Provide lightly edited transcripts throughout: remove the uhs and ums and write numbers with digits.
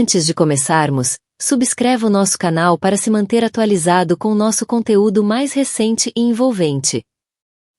Antes de começarmos, subscreva o nosso canal para se manter atualizado com o nosso conteúdo mais recente e envolvente.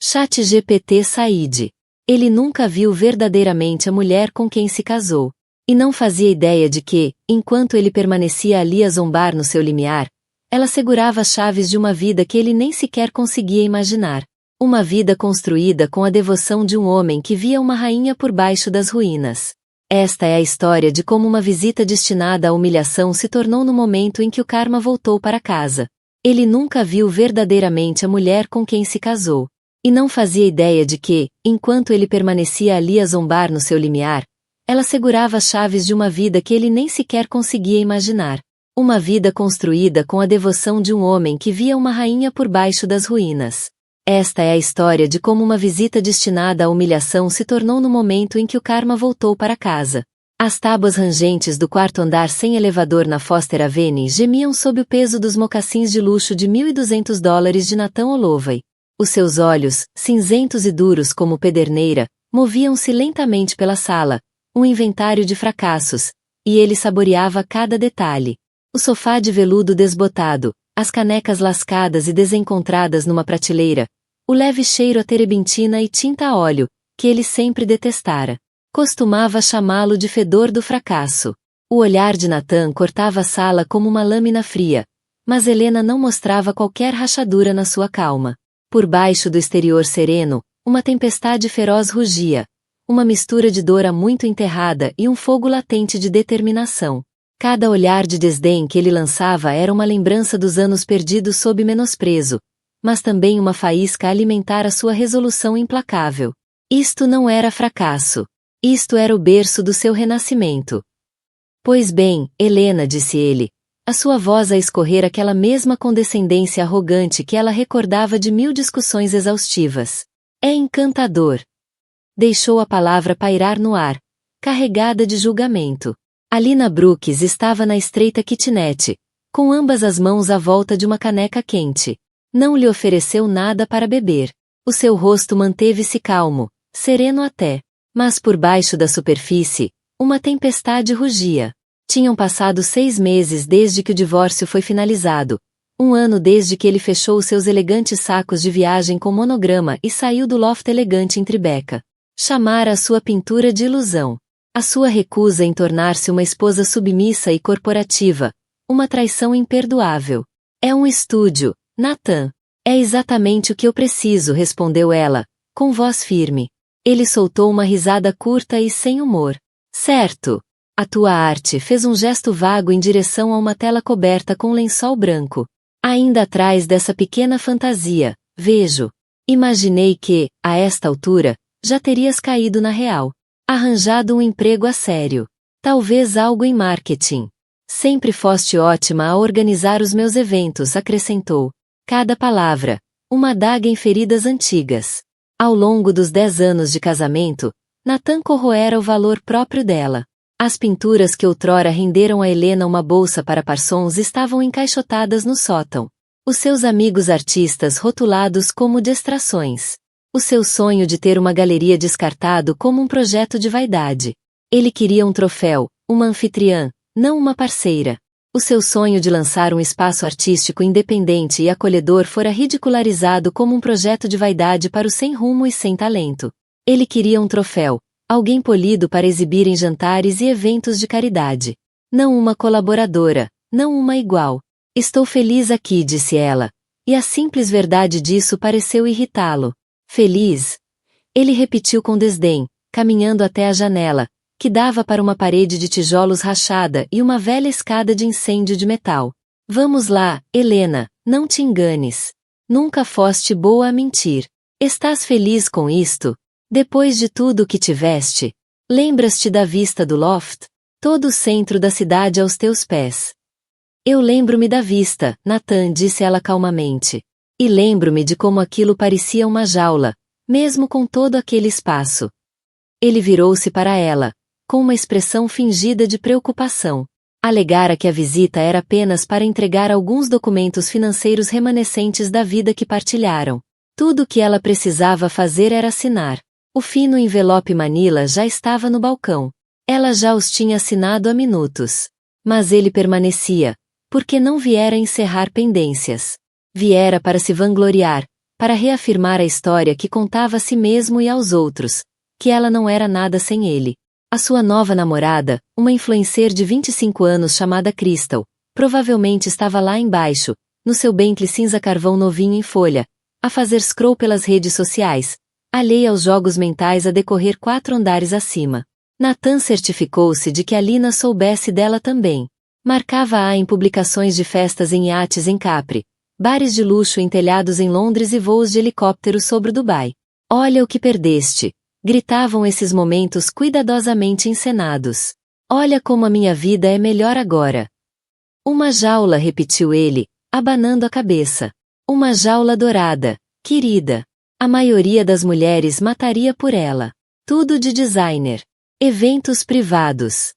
ChatGPT Said. Ele nunca viu verdadeiramente a mulher com quem se casou. E não fazia ideia de que, enquanto ele permanecia ali a zombar no seu limiar, ela segurava as chaves de uma vida que ele nem sequer conseguia imaginar. Uma vida construída com a devoção de um homem que via uma rainha por baixo das ruínas. Esta é a história de como uma visita destinada à humilhação se tornou no momento em que o karma voltou para casa. Ele nunca viu verdadeiramente a mulher com quem se casou. E não fazia ideia de que, enquanto ele permanecia ali a zombar no seu limiar, ela segurava as chaves de uma vida que ele nem sequer conseguia imaginar. Uma vida construída com a devoção de um homem que via uma rainha por baixo das ruínas. Esta é a história de como uma visita destinada à humilhação se tornou no momento em que o karma voltou para casa. As tábuas rangentes do quarto andar sem elevador na Foster Avenue gemiam sob o peso dos mocassins de luxo de $1.200 de Nathan Holloway. Os seus olhos, cinzentos e duros como pederneira, moviam-se lentamente pela sala, um inventário de fracassos, e ele saboreava cada detalhe. O sofá de veludo desbotado, as canecas lascadas e desencontradas numa prateleira, o leve cheiro a terebintina e tinta a óleo, que ele sempre detestara. Costumava chamá-lo de fedor do fracasso. O olhar de Nathan cortava a sala como uma lâmina fria, mas Helena não mostrava qualquer rachadura na sua calma. Por baixo do exterior sereno, uma tempestade feroz rugia, uma mistura de dor há muito enterrada e um fogo latente de determinação. Cada olhar de desdém que ele lançava era uma lembrança dos anos perdidos sob menosprezo, mas também uma faísca a alimentar a sua resolução implacável. Isto não era fracasso. Isto era o berço do seu renascimento. Pois bem, Helena, disse ele, a sua voz a escorrer aquela mesma condescendência arrogante que ela recordava de 1000 discussões exaustivas. É encantador. Deixou a palavra pairar no ar, carregada de julgamento. Alina Brooks estava na estreita kitnet, com ambas as mãos à volta de uma caneca quente. Não lhe ofereceu nada para beber. O seu rosto manteve-se calmo, sereno até. Mas por baixo da superfície, uma tempestade rugia. Tinham passado 6 meses desde que o divórcio foi finalizado, 1 ano desde que ele fechou os seus elegantes sacos de viagem com monograma e saiu do loft elegante em Tribeca. Chamara a sua pintura de ilusão. A sua recusa em tornar-se uma esposa submissa e corporativa, uma traição imperdoável. É um estúdio, Nathan. É exatamente o que eu preciso, respondeu ela, com voz firme. Ele soltou uma risada curta e sem humor. Certo. A tua arte fez um gesto vago em direção a uma tela coberta com lençol branco. Ainda atrás dessa pequena fantasia, vejo. Imaginei que, a esta altura, já terias caído na real. Arranjado um emprego a sério. Talvez algo em marketing. Sempre foste ótima a organizar os meus eventos, acrescentou. Cada palavra, uma adaga em feridas antigas. Ao longo dos 10 anos de casamento, Nathan corroera o valor próprio dela. As pinturas que outrora renderam a Helena uma bolsa para Parsons estavam encaixotadas no sótão. Os seus amigos artistas rotulados como distrações. O seu sonho de ter uma galeria descartado como um projeto de vaidade. Ele queria um troféu, uma anfitriã, não uma parceira. O seu sonho de lançar um espaço artístico independente e acolhedor fora ridicularizado como um projeto de vaidade para o sem rumo e sem talento. Ele queria um troféu, alguém polido para exibir em jantares e eventos de caridade. Não uma colaboradora, não uma igual. Estou feliz aqui, disse ela. E a simples verdade disso pareceu irritá-lo. Feliz? Ele repetiu com desdém, caminhando até a janela, que dava para uma parede de tijolos rachada e uma velha escada de incêndio de metal. Vamos lá, Helena, não te enganes. Nunca foste boa a mentir. Estás feliz com isto? Depois de tudo o que tiveste? Lembras-te da vista do loft? Todo o centro da cidade aos teus pés. Eu lembro-me da vista, Nathan, disse ela calmamente. E lembro-me de como aquilo parecia uma jaula, mesmo com todo aquele espaço. Ele virou-se para ela, com uma expressão fingida de preocupação. Alegara que a visita era apenas para entregar alguns documentos financeiros remanescentes da vida que partilharam. Tudo o que ela precisava fazer era assinar. O fino envelope Manila já estava no balcão. Ela já os tinha assinado há minutos. Mas ele permanecia, porque não viera encerrar pendências. Viera para se vangloriar, para reafirmar a história que contava a si mesmo e aos outros, que ela não era nada sem ele. A sua nova namorada, uma influencer de 25 anos chamada Crystal, provavelmente estava lá embaixo, no seu Bentley cinza carvão novinho em folha, a fazer scroll pelas redes sociais, alheia aos jogos mentais a decorrer 4 andares acima. Nathan certificou-se de que a Lina soubesse dela também. Marcava-a em publicações de festas em iates em Capri, bares de luxo em telhados em Londres e voos de helicóptero sobre Dubai. Olha o que perdeste! Gritavam esses momentos cuidadosamente encenados. Olha como a minha vida é melhor agora. Uma jaula, repetiu ele, abanando a cabeça. Uma jaula dourada, querida. A maioria das mulheres mataria por ela. Tudo de designer. Eventos privados.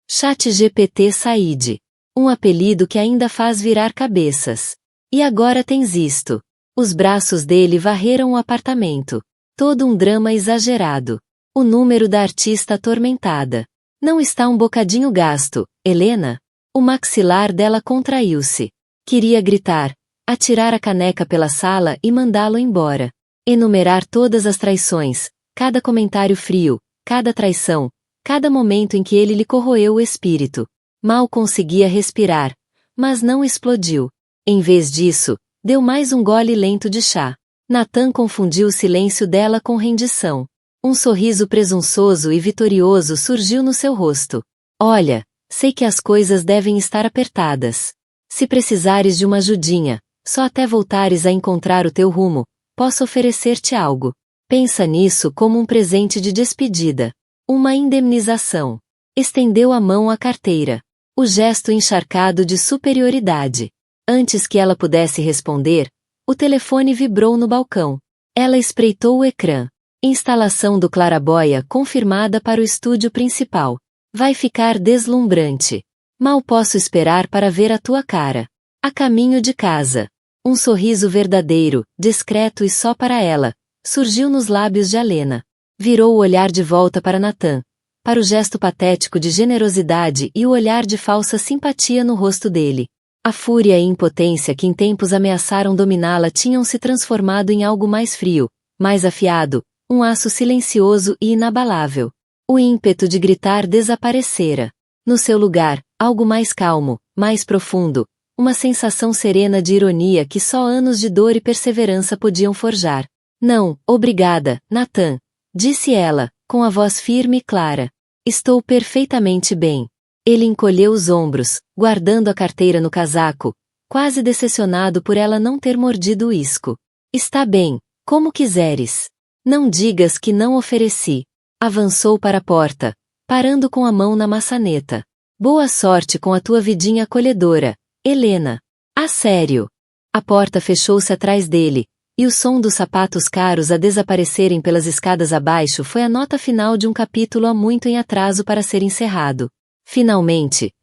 ChatGPT Said. Um apelido que ainda faz virar cabeças. E agora tens isto. Os braços dele varreram o apartamento. Todo um drama exagerado. O número da artista atormentada. Não está um bocadinho gasto, Helena? O maxilar dela contraiu-se. Queria gritar, atirar a caneca pela sala e mandá-lo embora. Enumerar todas as traições, cada comentário frio, cada traição, cada momento em que ele lhe corroeu o espírito. Mal conseguia respirar, mas não explodiu. Em vez disso, deu mais um gole lento de chá. Nathan confundiu o silêncio dela com rendição. Um sorriso presunçoso e vitorioso surgiu no seu rosto. Olha, sei que as coisas devem estar apertadas. Se precisares de uma ajudinha, só até voltares a encontrar o teu rumo, posso oferecer-te algo. Pensa nisso como um presente de despedida. Uma indemnização. Estendeu a mão à carteira. O gesto encharcado de superioridade. Antes que ela pudesse responder, o telefone vibrou no balcão. Ela espreitou o ecrã. Instalação do Claraboia confirmada para o estúdio principal. Vai ficar deslumbrante. Mal posso esperar para ver a tua cara. A caminho de casa. Um sorriso verdadeiro, discreto e só para ela, surgiu nos lábios de Alena. Virou o olhar de volta para Nathan, para o gesto patético de generosidade e o olhar de falsa simpatia no rosto dele. A fúria e impotência que em tempos ameaçaram dominá-la tinham se transformado em algo mais frio, mais afiado, um aço silencioso e inabalável. O ímpeto de gritar desaparecera. No seu lugar, algo mais calmo, mais profundo, uma sensação serena de ironia que só anos de dor e perseverança podiam forjar. Não, obrigada, Nathan, disse ela, com a voz firme e clara. Estou perfeitamente bem. Ele encolheu os ombros, guardando a carteira no casaco, quase decepcionado por ela não ter mordido o isco. Está bem, como quiseres. Não digas que não ofereci. Avançou para a porta, parando com a mão na maçaneta. Boa sorte com a tua vidinha acolhedora, Helena. A sério. A porta fechou-se atrás dele, e o som dos sapatos caros a desaparecerem pelas escadas abaixo foi a nota final de um capítulo há muito em atraso para ser encerrado. Finalmente,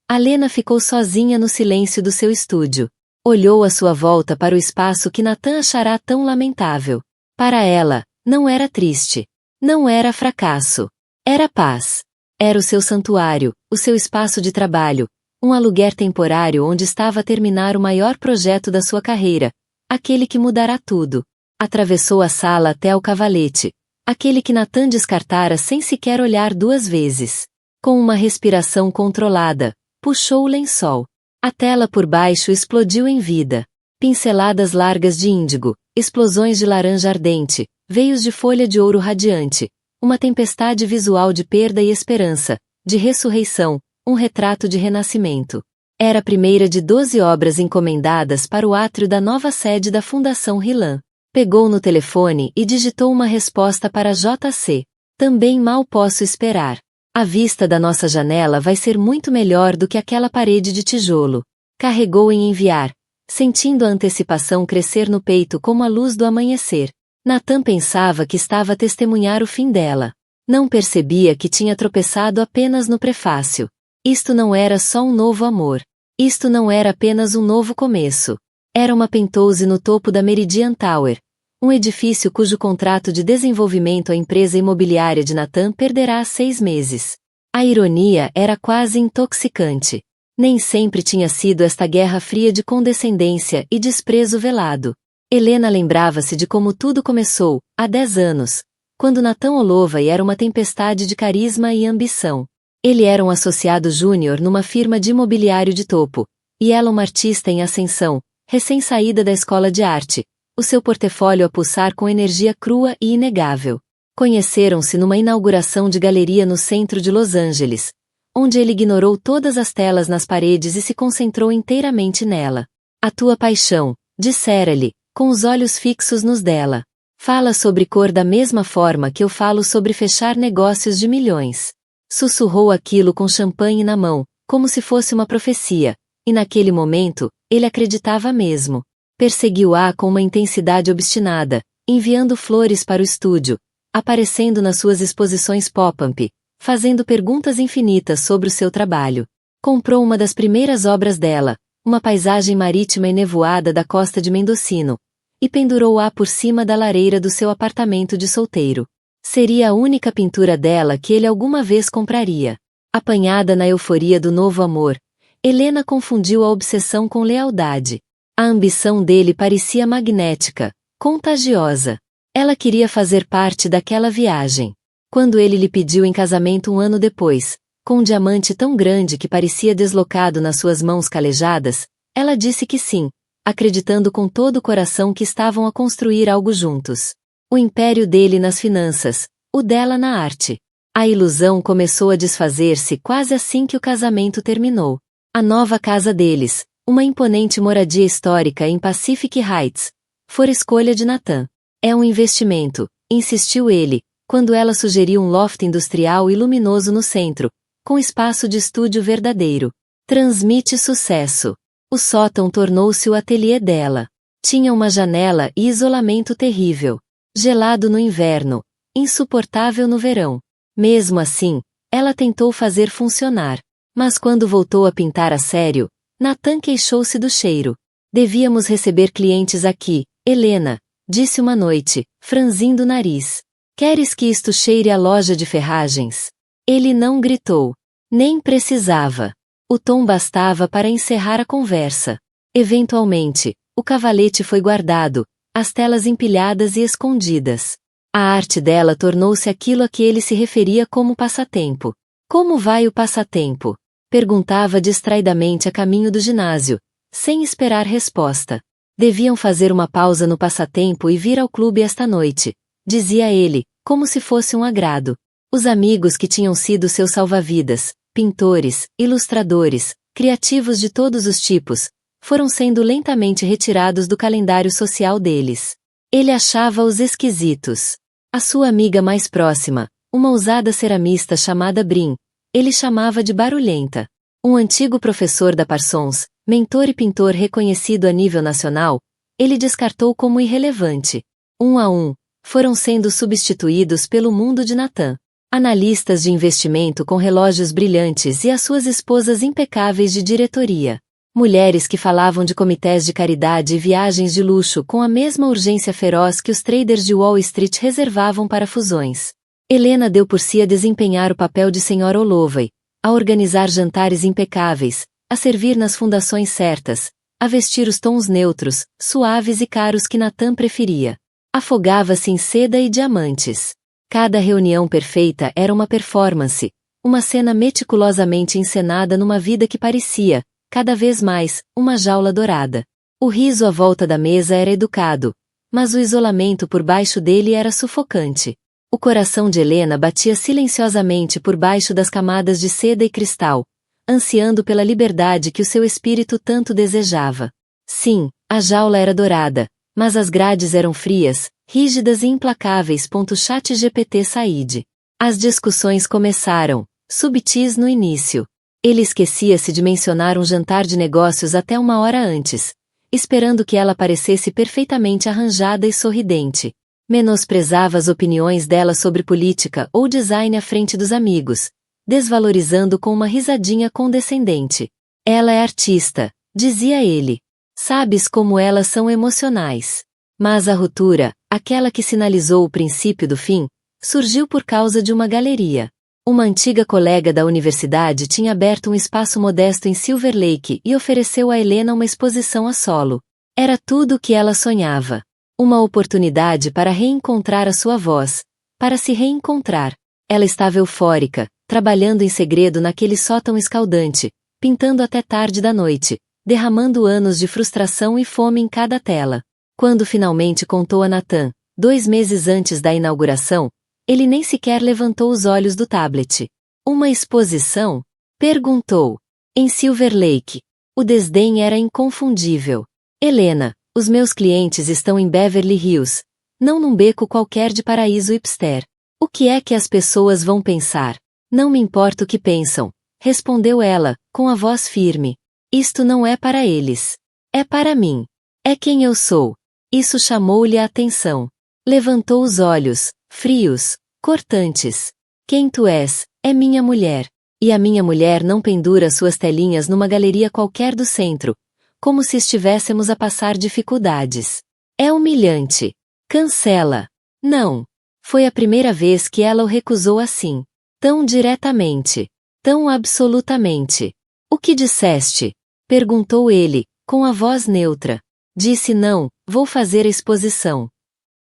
Alena ficou sozinha no silêncio do seu estúdio. Olhou à sua volta para o espaço que Nathan achará tão lamentável. Para ela, não era triste. Não era fracasso. Era paz. Era o seu santuário, o seu espaço de trabalho, um aluguer temporário onde estava a terminar o maior projeto da sua carreira, aquele que mudará tudo. Atravessou a sala até ao cavalete, aquele que Nathan descartara sem sequer olhar 2 vezes. Com uma respiração controlada, puxou o lençol. A tela por baixo explodiu em vida. Pinceladas largas de índigo, explosões de laranja ardente, veios de folha de ouro radiante, uma tempestade visual de perda e esperança, de ressurreição, um retrato de renascimento. Era a primeira de 12 obras encomendadas para o átrio da nova sede da Fundação Rilan. Pegou no telefone e digitou uma resposta para JC. Também mal posso esperar. A vista da nossa janela vai ser muito melhor do que aquela parede de tijolo. Carregou em enviar, sentindo a antecipação crescer no peito como a luz do amanhecer. Nathan pensava que estava a testemunhar o fim dela. Não percebia que tinha tropeçado apenas no prefácio. Isto não era só um novo amor. Isto não era apenas um novo começo. Era uma penthouse no topo da Meridian Tower, um edifício cujo contrato de desenvolvimento a empresa imobiliária de Nathan perderá há 6 meses. A ironia era quase intoxicante. Nem sempre tinha sido esta guerra fria de condescendência e desprezo velado. Helena lembrava-se de como tudo começou, há 10 anos, quando Nathan Holloway era uma tempestade de carisma e ambição. Ele era um associado júnior numa firma de imobiliário de topo, e ela uma artista em ascensão, recém-saída da escola de arte, o seu portfólio a pulsar com energia crua e inegável. Conheceram-se numa inauguração de galeria no centro de Los Angeles, onde ele ignorou todas as telas nas paredes e se concentrou inteiramente nela. A tua paixão, dissera-lhe, com os olhos fixos nos dela. Fala sobre cor da mesma forma que eu falo sobre fechar negócios de milhões. Sussurrou aquilo com champanhe na mão, como se fosse uma profecia, e naquele momento, ele acreditava mesmo. Perseguiu-a com uma intensidade obstinada, enviando flores para o estúdio, aparecendo nas suas exposições pop-up, fazendo perguntas infinitas sobre o seu trabalho. Comprou uma das primeiras obras dela, uma paisagem marítima e nevoada da costa de Mendocino, e pendurou-a por cima da lareira do seu apartamento de solteiro. Seria a única pintura dela que ele alguma vez compraria. Apanhada na euforia do novo amor, Helena confundiu a obsessão com lealdade. A ambição dele parecia magnética, contagiosa. Ela queria fazer parte daquela viagem. Quando ele lhe pediu em casamento um ano depois, com um diamante tão grande que parecia deslocado nas suas mãos calejadas, ela disse que sim, acreditando com todo o coração que estavam a construir algo juntos. O império dele nas finanças, o dela na arte. A ilusão começou a desfazer-se quase assim que o casamento terminou. A nova casa deles, uma imponente moradia histórica em Pacific Heights, fora escolha de Nathan. É um investimento, insistiu ele, quando ela sugeriu um loft industrial e luminoso no centro, com espaço de estúdio verdadeiro. Transmite sucesso. O sótão tornou-se o ateliê dela. Tinha uma janela e isolamento terrível. Gelado no inverno, insuportável no verão. Mesmo assim, ela tentou fazer funcionar. Mas quando voltou a pintar a sério, Nathan queixou-se do cheiro. Devíamos receber clientes aqui, Helena, disse uma noite, franzindo o nariz. Queres que isto cheire a loja de ferragens? Ele não gritou. Nem precisava. O tom bastava para encerrar a conversa. Eventualmente, o cavalete foi guardado, as telas empilhadas e escondidas. A arte dela tornou-se aquilo a que ele se referia como passatempo. Como vai o passatempo? Perguntava distraidamente a caminho do ginásio, sem esperar resposta. Deviam fazer uma pausa no passatempo e vir ao clube esta noite, dizia ele, como se fosse um agrado. Os amigos que tinham sido seus salva-vidas, pintores, ilustradores, criativos de todos os tipos, foram sendo lentamente retirados do calendário social deles. Ele achava-os esquisitos. A sua amiga mais próxima, uma ousada ceramista chamada Brin, ele chamava de barulhenta. Um antigo professor da Parsons, mentor e pintor reconhecido a nível nacional, ele descartou como irrelevante. Um a um, foram sendo substituídos pelo mundo de Nathan. Analistas de investimento com relógios brilhantes e as suas esposas impecáveis de diretoria. Mulheres que falavam de comitês de caridade e viagens de luxo com a mesma urgência feroz que os traders de Wall Street reservavam para fusões. Helena deu por si a desempenhar o papel de Sra. Holloway, a organizar jantares impecáveis, a servir nas fundações certas, a vestir os tons neutros, suaves e caros que Nathan preferia. Afogava-se em seda e diamantes. Cada reunião perfeita era uma performance, uma cena meticulosamente encenada numa vida que parecia, cada vez mais, uma jaula dourada. O riso à volta da mesa era educado, mas o isolamento por baixo dele era sufocante. O coração de Helena batia silenciosamente por baixo das camadas de seda e cristal, ansiando pela liberdade que o seu espírito tanto desejava. Sim, a jaula era dourada, mas as grades eram frias, rígidas e implacáveis. ChatGPT Said. As discussões começaram, subtis no início. Ele esquecia-se de mencionar um jantar de negócios até uma hora antes, esperando que ela parecesse perfeitamente arranjada e sorridente. Menosprezava as opiniões dela sobre política ou design à frente dos amigos, desvalorizando com uma risadinha condescendente. Ela é artista, dizia ele. Sabes como elas são emocionais. Mas a ruptura, aquela que sinalizou o princípio do fim, surgiu por causa de uma galeria. Uma antiga colega da universidade tinha aberto um espaço modesto em Silver Lake e ofereceu a Helena uma exposição a solo. Era tudo o que ela sonhava. Uma oportunidade para reencontrar a sua voz. Para se reencontrar. Ela estava eufórica, trabalhando em segredo naquele sótão escaldante, pintando até tarde da noite, derramando anos de frustração e fome em cada tela. Quando finalmente contou a Nathan, 2 meses antes da inauguração, ele nem sequer levantou os olhos do tablet. Uma exposição? Perguntou. Em Silver Lake. O desdém era inconfundível. Helena, os meus clientes estão em Beverly Hills, não num beco qualquer de paraíso hipster. O que é que as pessoas vão pensar? Não me importa o que pensam, respondeu ela, com a voz firme. Isto não é para eles. É para mim. É quem eu sou. Isso chamou-lhe a atenção. Levantou os olhos, frios, cortantes. Quem tu és, é minha mulher. E a minha mulher não pendura suas telinhas numa galeria qualquer do centro, como se estivéssemos a passar dificuldades. É humilhante. Cancela. Não. Foi a primeira vez que ela o recusou assim. Tão diretamente. Tão absolutamente. O que disseste? Perguntou ele, com a voz neutra. Disse não, vou fazer a exposição.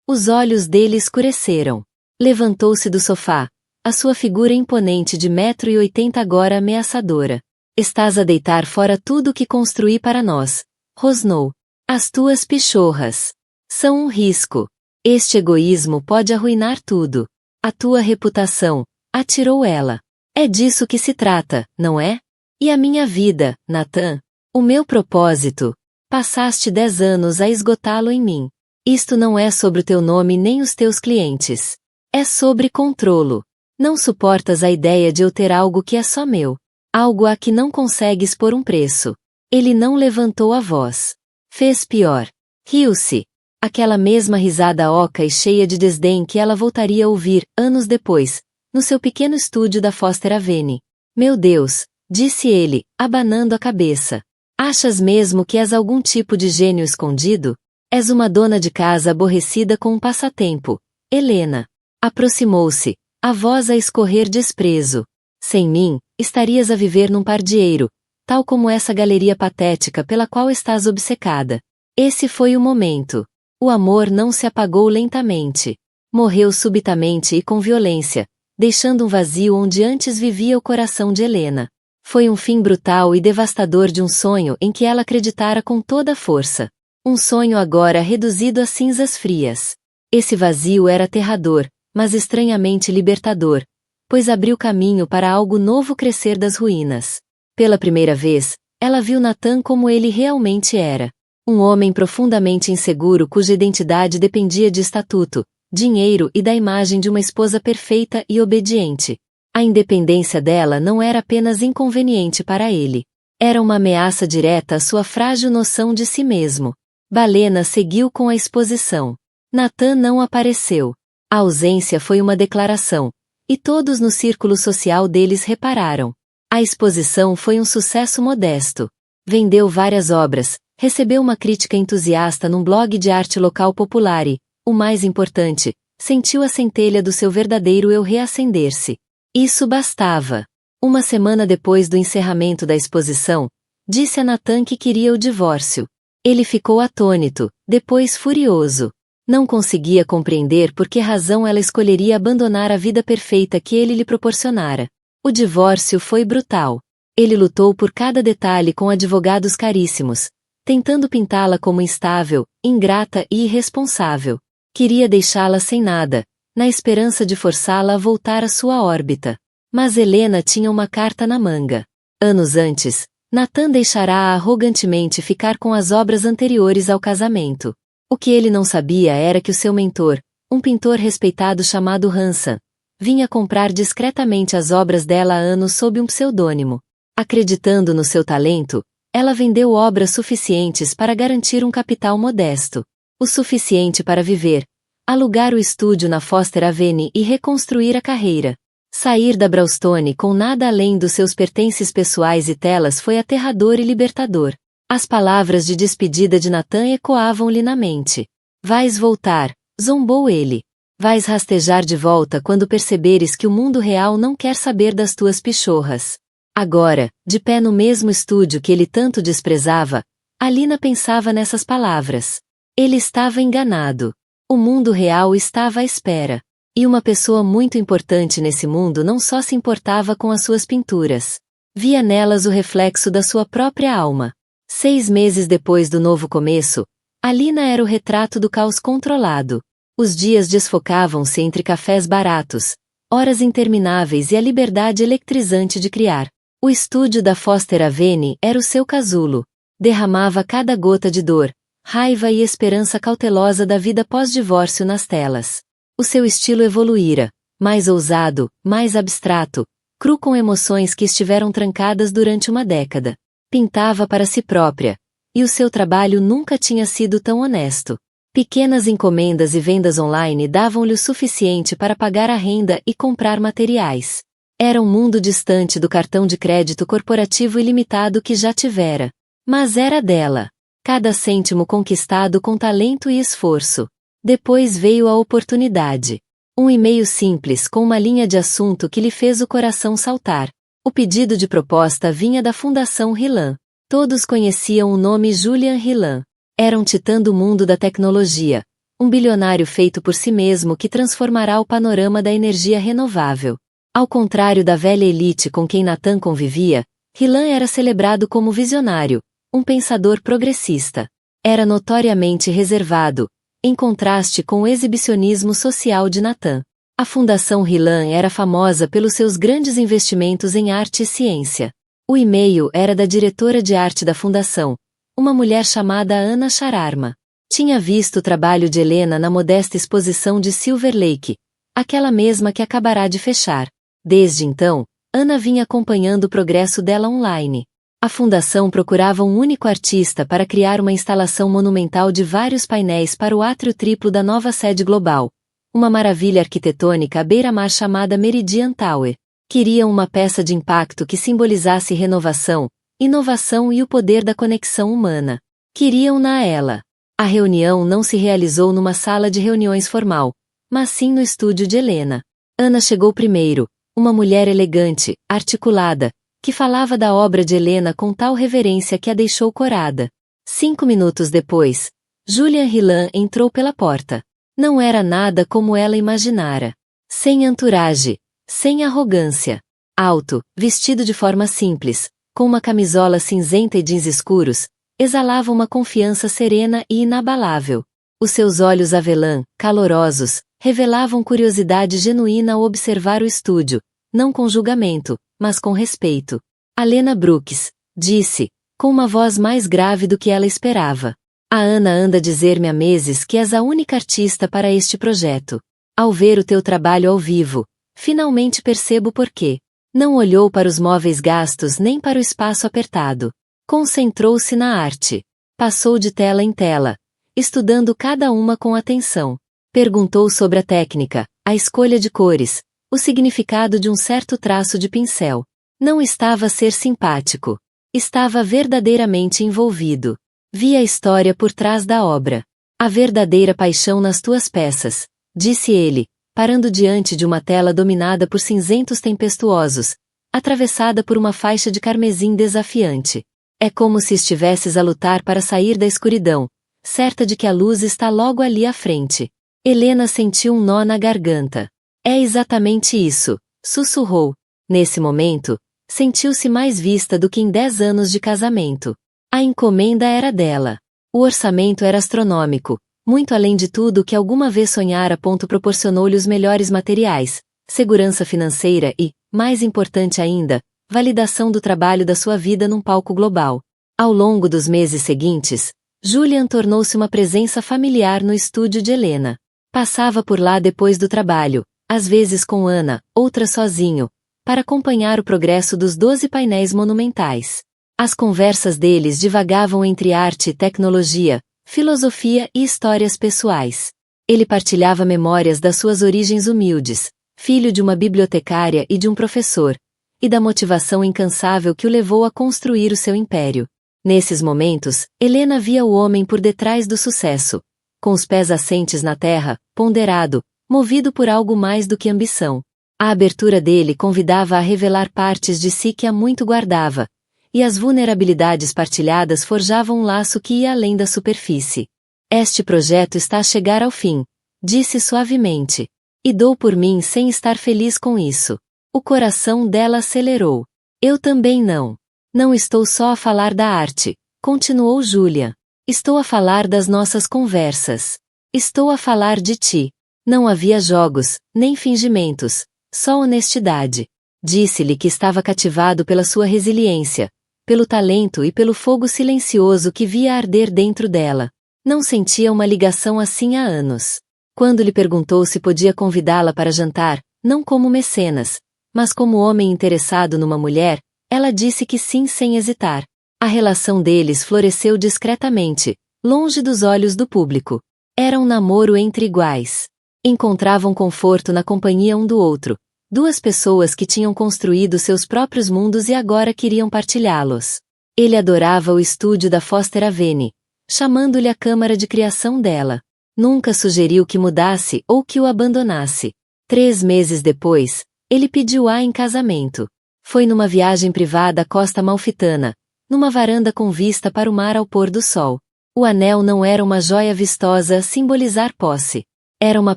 Os olhos dele escureceram. Levantou-se do sofá, a sua figura imponente de 1,80 m agora ameaçadora. Estás a deitar fora tudo o que construí para nós, rosnou. As tuas pichorras são um risco. Este egoísmo pode arruinar tudo. A tua reputação, atirou ela. É disso que se trata, não é? E a minha vida, Nathan? O meu propósito? Passaste 10 anos a esgotá-lo em mim. Isto não é sobre o teu nome nem os teus clientes. É sobre controlo. Não suportas a ideia de eu ter algo que é só meu. Algo a que não consegues pôr um preço. Ele não levantou a voz. Fez pior. Riu-se. Aquela mesma risada oca e cheia de desdém que ela voltaria a ouvir, anos depois, no seu pequeno estúdio da Foster Avenue. Meu Deus, disse ele, abanando a cabeça. Achas mesmo que és algum tipo de gênio escondido? És uma dona de casa aborrecida com um passatempo. Helena. Aproximou-se, a voz a escorrer desprezo. Sem mim, estarias a viver num pardieiro, tal como essa galeria patética pela qual estás obcecada. Esse foi o momento. O amor não se apagou lentamente. Morreu subitamente e com violência, deixando um vazio onde antes vivia o coração de Helena. Foi um fim brutal e devastador de um sonho em que ela acreditara com toda a força. Um sonho agora reduzido a cinzas frias. Esse vazio era aterrador, mas estranhamente libertador, pois abriu caminho para algo novo crescer das ruínas. Pela primeira vez, ela viu Nathan como ele realmente era. Um homem profundamente inseguro cuja identidade dependia de estatuto, dinheiro e da imagem de uma esposa perfeita e obediente. A independência dela não era apenas inconveniente para ele. Era uma ameaça direta à sua frágil noção de si mesmo. Balena seguiu com a exposição. Nathan não apareceu. A ausência foi uma declaração, e todos no círculo social deles repararam. A exposição foi um sucesso modesto. Vendeu várias obras, recebeu uma crítica entusiasta num blog de arte local popular e, o mais importante, sentiu a centelha do seu verdadeiro eu reacender-se. Isso bastava. Uma semana depois do encerramento da exposição, disse a Nathan que queria o divórcio. Ele ficou atônito, depois furioso. Não conseguia compreender por que razão ela escolheria abandonar a vida perfeita que ele lhe proporcionara. O divórcio foi brutal. Ele lutou por cada detalhe com advogados caríssimos, tentando pintá-la como instável, ingrata e irresponsável. Queria deixá-la sem nada, na esperança de forçá-la a voltar à sua órbita. Mas Helena tinha uma carta na manga. Anos antes, Nathan deixará-a arrogantemente ficar com as obras anteriores ao casamento. O que ele não sabia era que o seu mentor, um pintor respeitado chamado Hansen, vinha comprar discretamente as obras dela há anos sob um pseudônimo. Acreditando no seu talento, ela vendeu obras suficientes para garantir um capital modesto. O suficiente para viver, alugar o estúdio na Foster Avenue e reconstruir a carreira. Sair da Brownstone com nada além dos seus pertences pessoais e telas foi aterrador e libertador. As palavras de despedida de Nathan ecoavam-lhe na mente. Vais voltar, zombou ele. Vais rastejar de volta quando perceberes que o mundo real não quer saber das tuas pichorras. Agora, de pé no mesmo estúdio que ele tanto desprezava, Alina pensava nessas palavras. Ele estava enganado. O mundo real estava à espera. E uma pessoa muito importante nesse mundo não só se importava com as suas pinturas. Via nelas o reflexo da sua própria alma. 6 meses depois do novo começo, Alina era o retrato do caos controlado. Os dias desfocavam-se entre cafés baratos, horas intermináveis e a liberdade eletrizante de criar. O estúdio da Foster Avenue era o seu casulo. Derramava cada gota de dor, raiva e esperança cautelosa da vida pós-divórcio nas telas. O seu estilo evoluíra, mais ousado, mais abstrato, cru com emoções que estiveram trancadas durante uma década. Pintava para si própria, e o seu trabalho nunca tinha sido tão honesto. Pequenas encomendas e vendas online davam-lhe o suficiente para pagar a renda e comprar materiais. Era um mundo distante do cartão de crédito corporativo ilimitado que já tivera. Mas era dela. Cada cêntimo conquistado com talento e esforço. Depois veio a oportunidade. Um e-mail simples com uma linha de assunto que lhe fez o coração saltar. O pedido de proposta vinha da Fundação RILAM. Todos conheciam o nome Julian RILAM. Era um titã do mundo da tecnologia, um bilionário feito por si mesmo que transformará o panorama da energia renovável. Ao contrário da velha elite com quem Nathan convivia, RILAM era celebrado como visionário, um pensador progressista. Era notoriamente reservado, em contraste com o exibicionismo social de Nathan. A Fundação RILAM era famosa pelos seus grandes investimentos em arte e ciência. O e-mail era da diretora de arte da fundação, uma mulher chamada Ana Sharma. Tinha visto o trabalho de Helena na modesta exposição de Silver Lake, aquela mesma que acabará de fechar. Desde então, Ana vinha acompanhando o progresso dela online. A fundação procurava um único artista para criar uma instalação monumental de vários painéis para o átrio triplo da nova sede global, uma maravilha arquitetônica à beira-mar chamada Meridian Tower. Queriam uma peça de impacto que simbolizasse renovação, inovação e o poder da conexão humana. Queriam-na a ela. A reunião não se realizou numa sala de reuniões formal, mas sim no estúdio de Helena. Ana chegou primeiro, uma mulher elegante, articulada, que falava da obra de Helena com tal reverência que a deixou corada. 5 minutos depois, Julian RILAM entrou pela porta. Não era nada como ela imaginara. Sem entourage, sem arrogância. Alto, vestido de forma simples, com uma camisola cinzenta e jeans escuros, exalava uma confiança serena e inabalável. Os seus olhos avelã, calorosos, revelavam curiosidade genuína ao observar o estúdio, não com julgamento, mas com respeito. Alena Brooks, disse, com uma voz mais grave do que ela esperava. A Ana anda a dizer-me há meses que és a única artista para este projeto. Ao ver o teu trabalho ao vivo, finalmente percebo por quê. Não olhou para os móveis gastos nem para o espaço apertado. Concentrou-se na arte. Passou de tela em tela, estudando cada uma com atenção. Perguntou sobre a técnica, a escolha de cores, o significado de um certo traço de pincel. Não estava a ser simpático. Estava verdadeiramente envolvido. Vi a história por trás da obra. A verdadeira paixão nas tuas peças, disse ele, parando diante de uma tela dominada por cinzentos tempestuosos, atravessada por uma faixa de carmesim desafiante. É como se estivesses a lutar para sair da escuridão, certa de que a luz está logo ali à frente. Helena sentiu um nó na garganta. É exatamente isso, sussurrou. Nesse momento, sentiu-se mais vista do que em 10 anos de casamento. A encomenda era dela. O orçamento era astronômico. Muito além de tudo o que alguma vez sonhara. Proporcionou-lhe os melhores materiais, segurança financeira e, mais importante ainda, validação do trabalho da sua vida num palco global. Ao longo dos meses seguintes, Julian tornou-se uma presença familiar no estúdio de Helena. Passava por lá depois do trabalho, às vezes com Ana, outras sozinho, para acompanhar o progresso dos 12 painéis monumentais. As conversas deles divagavam entre arte e tecnologia, filosofia e histórias pessoais. Ele partilhava memórias das suas origens humildes, filho de uma bibliotecária e de um professor, e da motivação incansável que o levou a construir o seu império. Nesses momentos, Helena via o homem por detrás do sucesso, com os pés assentes na terra, ponderado, movido por algo mais do que ambição. A abertura dele convidava a revelar partes de si que há muito guardava, e as vulnerabilidades partilhadas forjavam um laço que ia além da superfície. Este projeto está a chegar ao fim, disse suavemente. E dou por mim sem estar feliz com isso. O coração dela acelerou. Eu também não. Não estou só a falar da arte, continuou Julian. Estou a falar das nossas conversas. Estou a falar de ti. Não havia jogos, nem fingimentos, só honestidade. Disse-lhe que estava cativado pela sua resiliência, pelo talento e pelo fogo silencioso que via arder dentro dela. Não sentia uma ligação assim há anos. Quando lhe perguntou se podia convidá-la para jantar, não como mecenas, mas como homem interessado numa mulher, ela disse que sim sem hesitar. A relação deles floresceu discretamente, longe dos olhos do público. Era um namoro entre iguais. Encontravam conforto na companhia um do outro, duas pessoas que tinham construído seus próprios mundos e agora queriam partilhá-los. Ele adorava o estúdio da Foster Avenue, chamando-lhe a câmara de criação dela. Nunca sugeriu que mudasse ou que o abandonasse. 3 meses depois, ele pediu-a em casamento. Foi numa viagem privada à Costa Amalfitana, numa varanda com vista para o mar ao pôr do sol. O anel não era uma joia vistosa a simbolizar posse. Era uma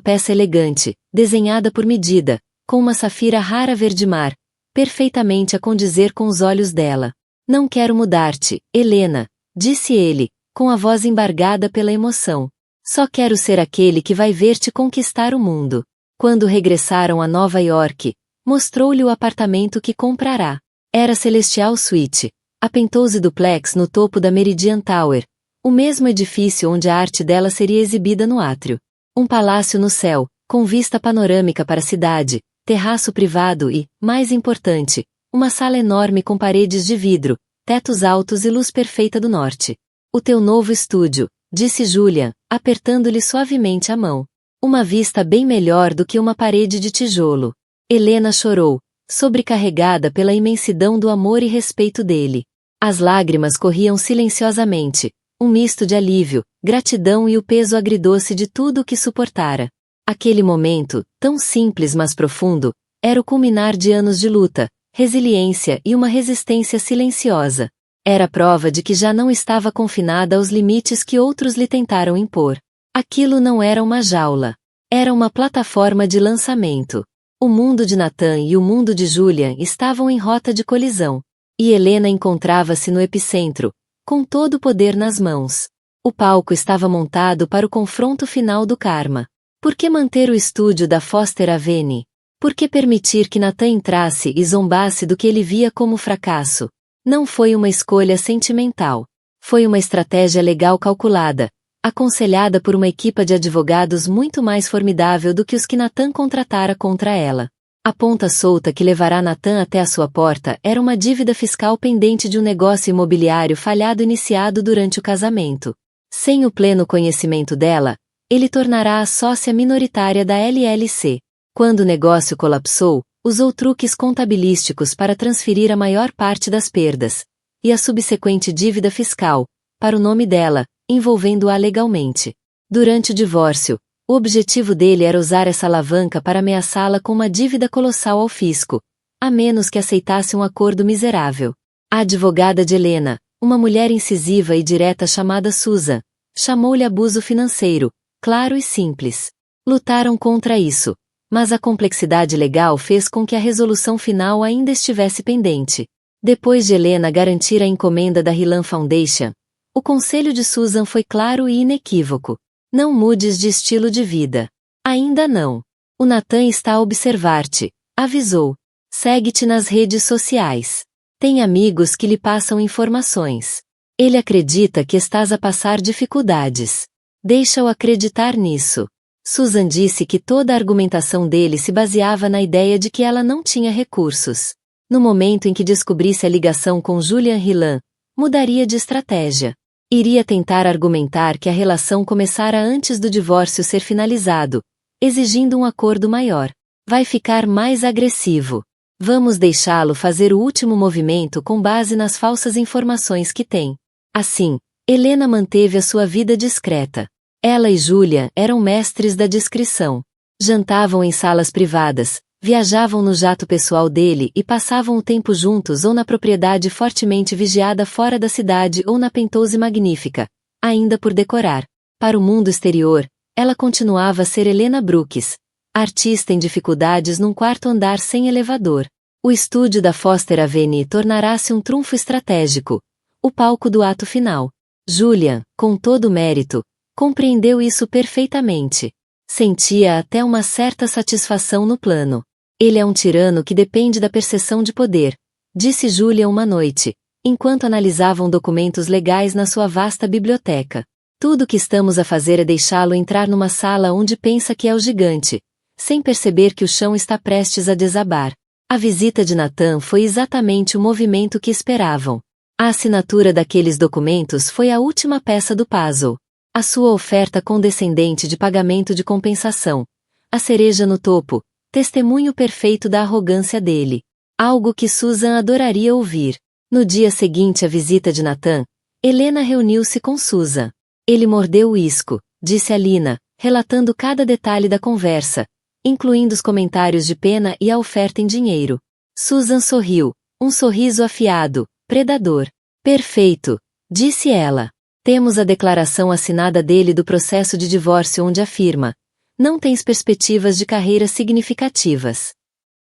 peça elegante, desenhada por medida, com uma safira rara verde-mar, perfeitamente a condizer com os olhos dela. Não quero mudar-te, Helena, disse ele, com a voz embargada pela emoção. Só quero ser aquele que vai ver-te conquistar o mundo. Quando regressaram a Nova York, mostrou-lhe o apartamento que comprará. Era Celestial Suite, a penthouse duplex no topo da Meridian Tower, o mesmo edifício onde a arte dela seria exibida no átrio. Um palácio no céu, com vista panorâmica para a cidade, terraço privado e, mais importante, uma sala enorme com paredes de vidro, tetos altos e luz perfeita do norte. O teu novo estúdio, disse Julian, apertando-lhe suavemente a mão. Uma vista bem melhor do que uma parede de tijolo. Helena chorou, sobrecarregada pela imensidão do amor e respeito dele. As lágrimas corriam silenciosamente, um misto de alívio, gratidão e o peso agridoce de tudo o que suportara. Aquele momento, tão simples mas profundo, era o culminar de anos de luta, resiliência e uma resistência silenciosa. Era prova de que já não estava confinada aos limites que outros lhe tentaram impor. Aquilo não era uma jaula. Era uma plataforma de lançamento. O mundo de Nathan e o mundo de Julian estavam em rota de colisão. E Helena encontrava-se no epicentro, com todo o poder nas mãos. O palco estava montado para o confronto final do karma. Por que manter o estúdio da Foster Avenue? Por que permitir que Nathan entrasse e zombasse do que ele via como fracasso? Não foi uma escolha sentimental. Foi uma estratégia legal calculada, aconselhada por uma equipa de advogados muito mais formidável do que os que Nathan contratara contra ela. A ponta solta que levará Nathan até a sua porta era uma dívida fiscal pendente de um negócio imobiliário falhado iniciado durante o casamento. Sem o pleno conhecimento dela, ele tornará a sócia minoritária da LLC. Quando o negócio colapsou, usou truques contabilísticos para transferir a maior parte das perdas, e a subsequente dívida fiscal, para o nome dela, envolvendo-a legalmente. Durante o divórcio, o objetivo dele era usar essa alavanca para ameaçá-la com uma dívida colossal ao fisco, a menos que aceitasse um acordo miserável. A advogada de Helena, uma mulher incisiva e direta chamada Susan, chamou-lhe abuso financeiro, claro e simples. Lutaram contra isso, mas a complexidade legal fez com que a resolução final ainda estivesse pendente. Depois de Helena garantir a encomenda da Hillan Foundation, o conselho de Susan foi claro e inequívoco. Não mudes de estilo de vida. Ainda não. O Nathan está a observar-te, avisou. Segue-te nas redes sociais. Tem amigos que lhe passam informações. Ele acredita que estás a passar dificuldades. Deixa-o acreditar nisso. Susan disse que toda a argumentação dele se baseava na ideia de que ela não tinha recursos. No momento em que descobrisse a ligação com Julian Hillan, mudaria de estratégia. Iria tentar argumentar que a relação começara antes do divórcio ser finalizado, exigindo um acordo maior. Vai ficar mais agressivo. Vamos deixá-lo fazer o último movimento com base nas falsas informações que tem. Assim, Helena manteve a sua vida discreta. Ela e Julian eram mestres da discrição. Jantavam em salas privadas, viajavam no jato pessoal dele e passavam o tempo juntos ou na propriedade fortemente vigiada fora da cidade ou na Penthouse magnífica, ainda por decorar. Para o mundo exterior, ela continuava a ser Helena Brooks, artista em dificuldades num quarto andar sem elevador. O estúdio da Foster Avenue tornará-se um trunfo estratégico, o palco do ato final. Julian, com todo o mérito, compreendeu isso perfeitamente. Sentia até uma certa satisfação no plano. Ele é um tirano que depende da percepção de poder, disse Julian uma noite, enquanto analisavam documentos legais na sua vasta biblioteca. Tudo o que estamos a fazer é deixá-lo entrar numa sala onde pensa que é o gigante, sem perceber que o chão está prestes a desabar. A visita de Nathan foi exatamente o movimento que esperavam. A assinatura daqueles documentos foi a última peça do puzzle. A sua oferta condescendente de pagamento de compensação. A cereja no topo, testemunho perfeito da arrogância dele. Algo que Susan adoraria ouvir. No dia seguinte à visita de Nathan, Helena reuniu-se com Susan. Ele mordeu o isco, disse a Lina, relatando cada detalhe da conversa, incluindo os comentários de pena e a oferta em dinheiro. Susan sorriu, um sorriso afiado, predador. Perfeito, disse ela. Temos a declaração assinada dele do processo de divórcio onde afirma: não tens perspectivas de carreira significativas.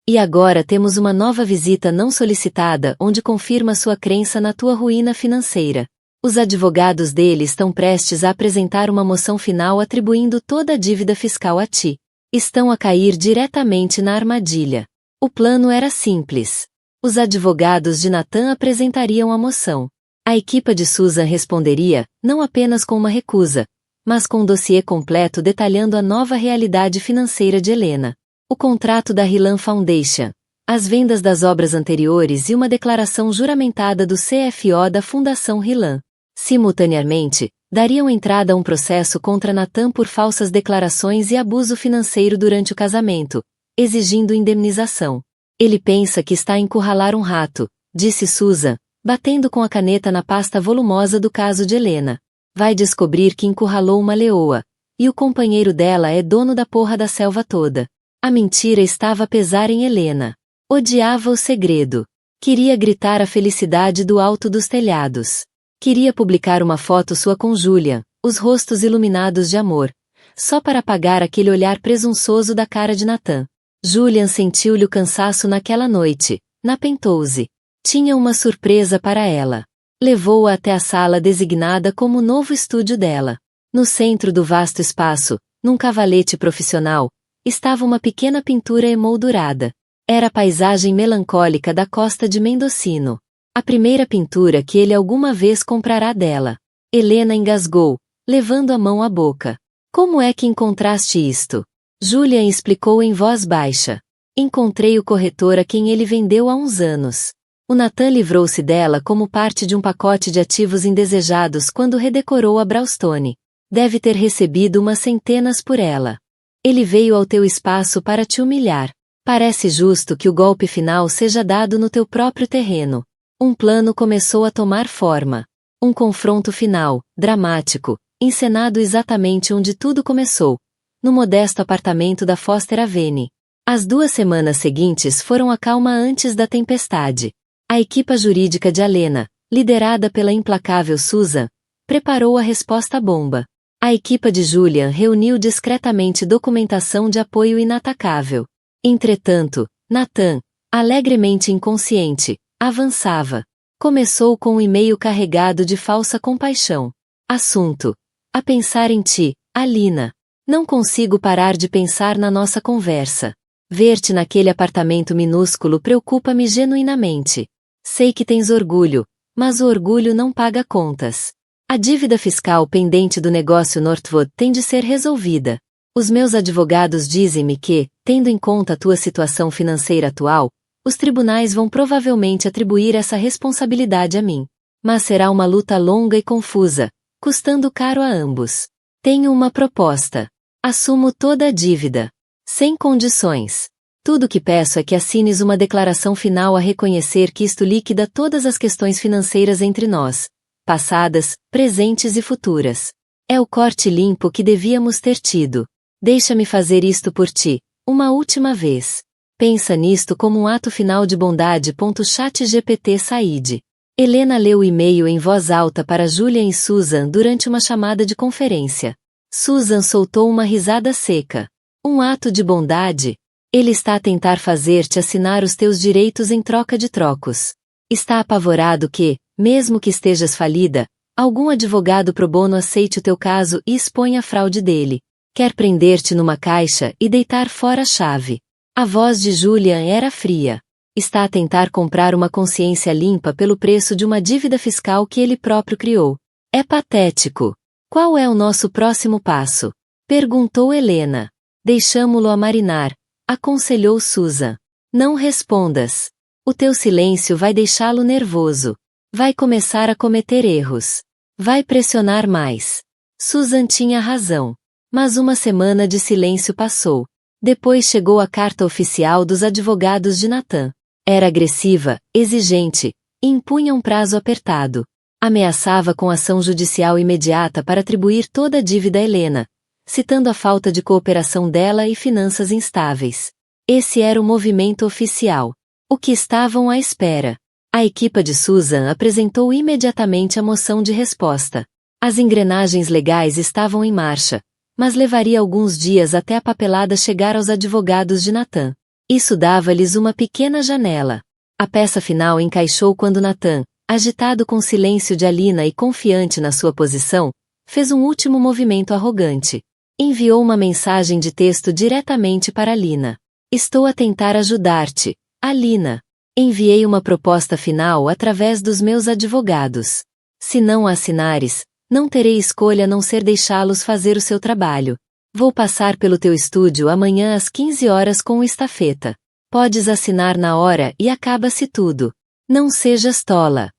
E agora temos uma nova visita não solicitada onde confirma sua crença na tua ruína financeira. Os advogados dele estão prestes a apresentar uma moção final atribuindo toda a dívida fiscal a ti. Estão a cair diretamente na armadilha. O plano era simples. Os advogados de Nathan apresentariam a moção. A equipa de Susan responderia, não apenas com uma recusa, mas com um dossiê completo detalhando a nova realidade financeira de Helena. O contrato da Hillan Foundation, as vendas das obras anteriores e uma declaração juramentada do CFO da Fundação Hillan. Simultaneamente, dariam entrada a um processo contra Nathan por falsas declarações e abuso financeiro durante o casamento, exigindo indemnização. Ele pensa que está a encurralar um rato, disse Susan, batendo com a caneta na pasta volumosa do caso de Helena. Vai descobrir que encurralou uma leoa, e o companheiro dela é dono da porra da selva toda. A mentira estava a pesar em Helena. Odiava o segredo. Queria gritar a felicidade do alto dos telhados. Queria publicar uma foto sua com Julian, os rostos iluminados de amor, só para apagar aquele olhar presunçoso da cara de Nathan. Julian sentiu-lhe o cansaço naquela noite, na Penthouse. Tinha uma surpresa para ela. Levou-a até a sala designada como o novo estúdio dela. No centro do vasto espaço, num cavalete profissional, estava uma pequena pintura emoldurada. Era a paisagem melancólica da costa de Mendocino. A primeira pintura que ele alguma vez comprará dela. Helena engasgou, levando a mão à boca. Como é que encontraste isto? Julian explicou em voz baixa. Encontrei o corretor a quem ele vendeu há uns anos. O Nathan livrou-se dela como parte de um pacote de ativos indesejados quando redecorou a Brownstone. Deve ter recebido umas centenas por ela. Ele veio ao teu espaço para te humilhar. Parece justo que o golpe final seja dado no teu próprio terreno. Um plano começou a tomar forma. Um confronto final, dramático, encenado exatamente onde tudo começou, no modesto apartamento da Foster Avenue. As 2 semanas seguintes foram a calma antes da tempestade. A equipa jurídica de Helena, liderada pela implacável Susan, preparou a resposta bomba. A equipa de Julian reuniu discretamente documentação de apoio inatacável. Entretanto, Nathan, alegremente inconsciente, avançava. Começou com um e-mail carregado de falsa compaixão. Assunto: a pensar em ti, Alina. Não consigo parar de pensar na nossa conversa. Ver-te naquele apartamento minúsculo preocupa-me genuinamente. Sei que tens orgulho, mas o orgulho não paga contas. A dívida fiscal pendente do negócio Northwood tem de ser resolvida. Os meus advogados dizem-me que, tendo em conta a tua situação financeira atual, os tribunais vão provavelmente atribuir essa responsabilidade a mim. Mas será uma luta longa e confusa, custando caro a ambos. Tenho uma proposta. Assumo toda a dívida. Sem condições. Tudo o que peço é que assines uma declaração final a reconhecer que isto liquida todas as questões financeiras entre nós, passadas, presentes e futuras. É o corte limpo que devíamos ter tido. Deixa-me fazer isto por ti, uma última vez. Pensa nisto como um ato final de bondade. ChatGPT Said. Helena leu o e-mail em voz alta para Julian e Susan durante uma chamada de conferência. Susan soltou uma risada seca. Um ato de bondade? Ele está a tentar fazer-te assinar os teus direitos em troca de trocos. Está apavorado que, mesmo que estejas falida, algum advogado pro bono aceite o teu caso e exponha a fraude dele. Quer prender-te numa caixa e deitar fora a chave. A voz de Julian era fria. Está a tentar comprar uma consciência limpa pelo preço de uma dívida fiscal que ele próprio criou. É patético. Qual é o nosso próximo passo? Perguntou Helena. Deixamo-lo a marinar, aconselhou Susan. Não respondas. O teu silêncio vai deixá-lo nervoso. Vai começar a cometer erros. Vai pressionar mais. Susan tinha razão. Mas uma semana de silêncio passou. Depois chegou a carta oficial dos advogados de Nathan. Era agressiva, exigente, e impunha um prazo apertado. Ameaçava com ação judicial imediata para atribuir toda a dívida a Helena, citando a falta de cooperação dela e finanças instáveis. Esse era o movimento oficial. O que estavam à espera? A equipa de Susan apresentou imediatamente a moção de resposta. As engrenagens legais estavam em marcha, mas levaria alguns dias até a papelada chegar aos advogados de Nathan. Isso dava-lhes uma pequena janela. A peça final encaixou quando Nathan, agitado com o silêncio de Alina e confiante na sua posição, fez um último movimento arrogante. Enviou uma mensagem de texto diretamente para Alina. Estou a tentar ajudar-te, Alina. Enviei uma proposta final através dos meus advogados. Se não a assinares, não terei escolha a não ser deixá-los fazer o seu trabalho. Vou passar pelo teu estúdio amanhã às 15 horas com o estafeta. Podes assinar na hora e acaba-se tudo. Não sejas tola.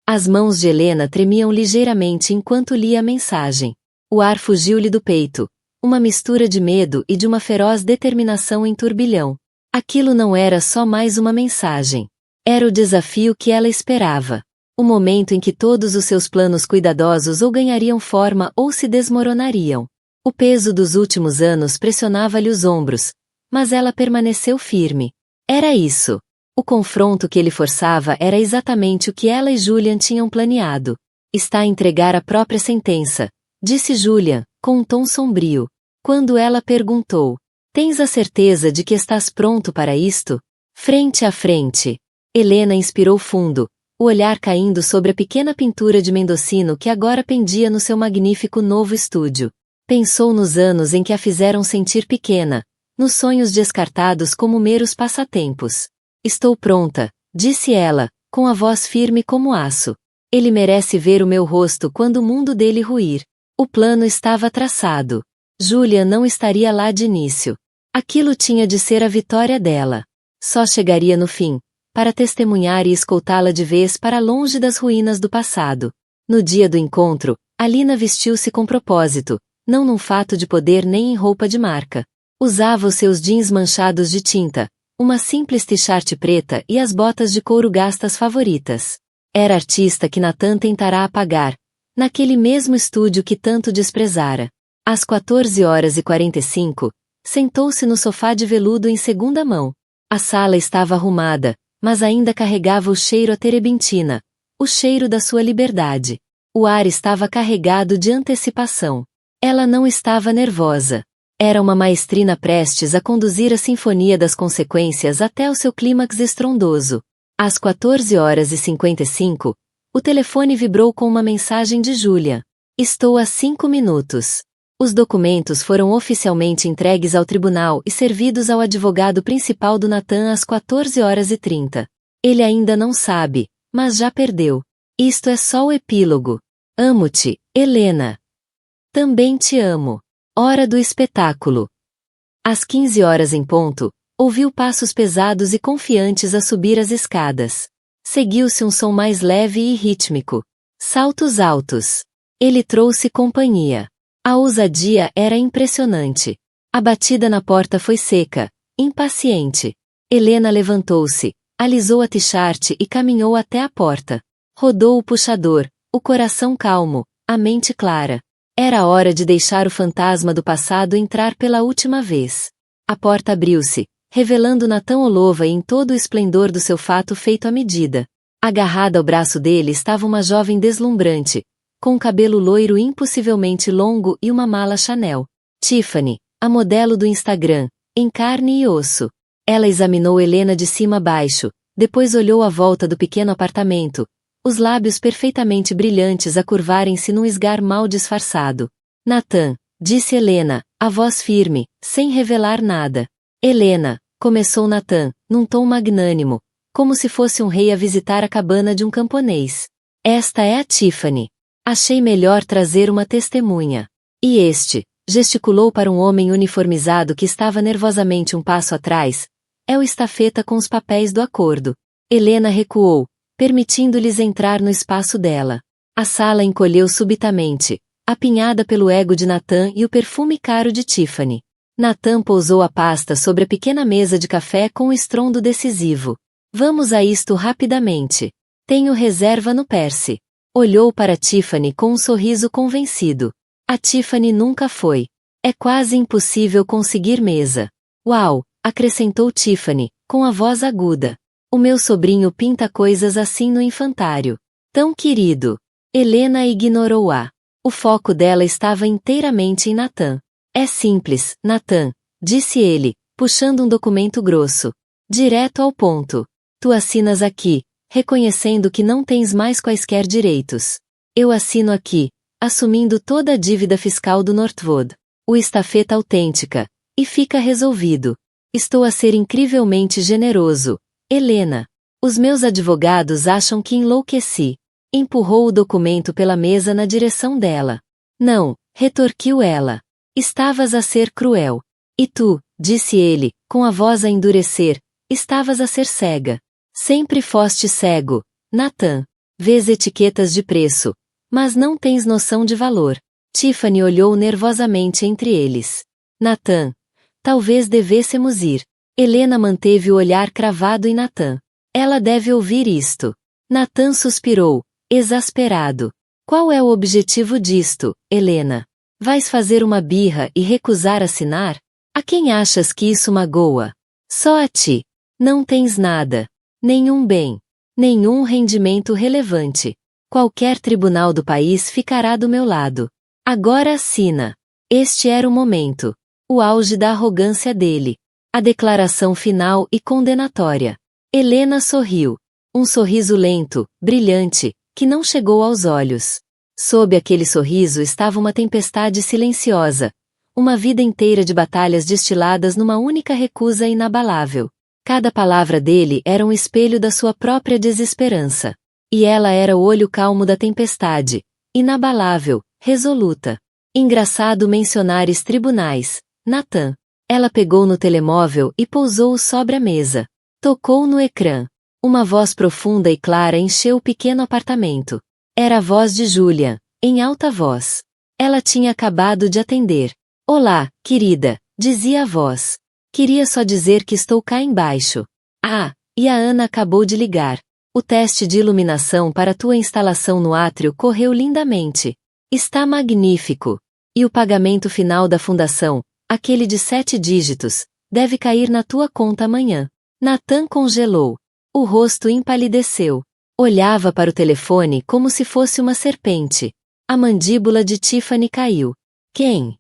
As mãos de Helena tremiam ligeiramente enquanto lia a mensagem. O ar fugiu-lhe do peito. Uma mistura de medo e de uma feroz determinação em turbilhão. Aquilo não era só mais uma mensagem. Era o desafio que ela esperava. O momento em que todos os seus planos cuidadosos ou ganhariam forma ou se desmoronariam. O peso dos últimos anos pressionava-lhe os ombros, mas ela permaneceu firme. Era isso. O confronto que ele forçava era exatamente o que ela e Julian tinham planeado. Está a entregar a própria sentença, disse Julian, com um tom sombrio. Quando ela perguntou, tens a certeza de que estás pronto para isto? Frente a frente. Helena inspirou fundo, o olhar caindo sobre a pequena pintura de Mendocino que agora pendia no seu magnífico novo estúdio. Pensou nos anos em que a fizeram sentir pequena, nos sonhos descartados como meros passatempos. Estou pronta, disse ela, com a voz firme como aço. Ele merece ver o meu rosto quando o mundo dele ruir. O plano estava traçado. Julian não estaria lá de início. Aquilo tinha de ser a vitória dela. Só chegaria no fim, para testemunhar e escoltá-la de vez para longe das ruínas do passado. No dia do encontro, Alina vestiu-se com propósito, não num fato de poder nem em roupa de marca. Usava os seus jeans manchados de tinta, uma simples t-shirt preta e as botas de couro gastas favoritas. Era artista que Nathan tentará apagar, naquele mesmo estúdio que tanto desprezara. Às 14h45, sentou-se no sofá de veludo em segunda mão. A sala estava arrumada, mas ainda carregava o cheiro a terebintina, o cheiro da sua liberdade. O ar estava carregado de antecipação. Ela não estava nervosa. Era uma maestrina prestes a conduzir a sinfonia das consequências até o seu clímax estrondoso. Às 14h55, o telefone vibrou com uma mensagem de Julian. Estou há 5 minutos. Os documentos foram oficialmente entregues ao tribunal e servidos ao advogado principal do Nathan às 14h30. Ele ainda não sabe, mas já perdeu. Isto é só o epílogo. Amo-te, Helena. Também te amo. Hora do espetáculo. Às 15 horas em ponto, ouviu passos pesados e confiantes a subir as escadas. Seguiu-se um som mais leve e rítmico. Saltos altos. Ele trouxe companhia. A ousadia era impressionante. A batida na porta foi seca, impaciente. Helena levantou-se, alisou a t-shirt e caminhou até a porta. Rodou o puxador, o coração calmo, a mente clara. Era hora de deixar o fantasma do passado entrar pela última vez. A porta abriu-se, revelando Nathan Olova em todo o esplendor do seu fato feito à medida. Agarrada ao braço dele estava uma jovem deslumbrante, com um cabelo loiro impossivelmente longo e uma mala Chanel. Tiffany, a modelo do Instagram, em carne e osso. Ela examinou Helena de cima a baixo, depois olhou à volta do pequeno apartamento, os lábios perfeitamente brilhantes a curvarem-se num esgar mal disfarçado. Nathan, disse Helena, a voz firme, sem revelar nada. Helena, começou Nathan, num tom magnânimo, como se fosse um rei a visitar a cabana de um camponês. Esta é a Tiffany. Achei melhor trazer uma testemunha. E este, gesticulou para um homem uniformizado que estava nervosamente um passo atrás, é o estafeta com os papéis do acordo. Helena recuou, permitindo-lhes entrar no espaço dela. A sala encolheu subitamente, apinhada pelo ego de Nathan e o perfume caro de Tiffany. Nathan pousou a pasta sobre a pequena mesa de café com um estrondo decisivo. Vamos a isto rapidamente. Tenho reserva no Percy. Olhou para Tiffany com um sorriso convencido. A Tiffany nunca foi. É quase impossível conseguir mesa. Uau, acrescentou Tiffany, com a voz aguda. O meu sobrinho pinta coisas assim no infantário. Tão querido. Helena ignorou-a. O foco dela estava inteiramente em Nathan. É simples, Nathan, disse ele, puxando um documento grosso. Direto ao ponto. Tu assinas aqui, reconhecendo que não tens mais quaisquer direitos. Eu assino aqui, assumindo toda a dívida fiscal do Northwood. O estafeta autêntica. E fica resolvido. Estou a ser incrivelmente generoso. Helena. Os meus advogados acham que enlouqueci. Empurrou o documento pela mesa na direção dela. Não, retorquiu ela. Estavas a ser cruel. E tu, disse ele, com a voz a endurecer, estavas a ser cega. Sempre foste cego, Nathan. Vês etiquetas de preço, mas não tens noção de valor. Tiffany olhou nervosamente entre eles. Nathan. Talvez devêssemos ir. Helena manteve o olhar cravado em Nathan. Ela deve ouvir isto. Nathan suspirou, exasperado. Qual é o objetivo disto, Helena? Vais fazer uma birra e recusar assinar? A quem achas que isso magoa? Só a ti. Não tens nada. Nenhum bem. Nenhum rendimento relevante. Qualquer tribunal do país ficará do meu lado. Agora assina. Este era o momento. O auge da arrogância dele. A declaração final e condenatória. Helena sorriu. Um sorriso lento, brilhante, que não chegou aos olhos. Sob aquele sorriso estava uma tempestade silenciosa. Uma vida inteira de batalhas destiladas numa única recusa inabalável. Cada palavra dele era um espelho da sua própria desesperança. E ela era o olho calmo da tempestade. Inabalável, resoluta. Engraçado mencionares tribunais, Nathan. Ela pegou no telemóvel e pousou-o sobre a mesa. Tocou no ecrã. Uma voz profunda e clara encheu o pequeno apartamento. Era a voz de Julian, em alta voz. Ela tinha acabado de atender. Olá, querida, dizia a voz. Queria só dizer que estou cá embaixo. Ah, e a Ana acabou de ligar. O teste de iluminação para tua instalação no átrio correu lindamente. Está magnífico. E o pagamento final da fundação, aquele de 7 dígitos, deve cair na tua conta amanhã. Nathan congelou. O rosto empalideceu. Olhava para o telefone como se fosse uma serpente. A mandíbula de Tiffany caiu. Quem?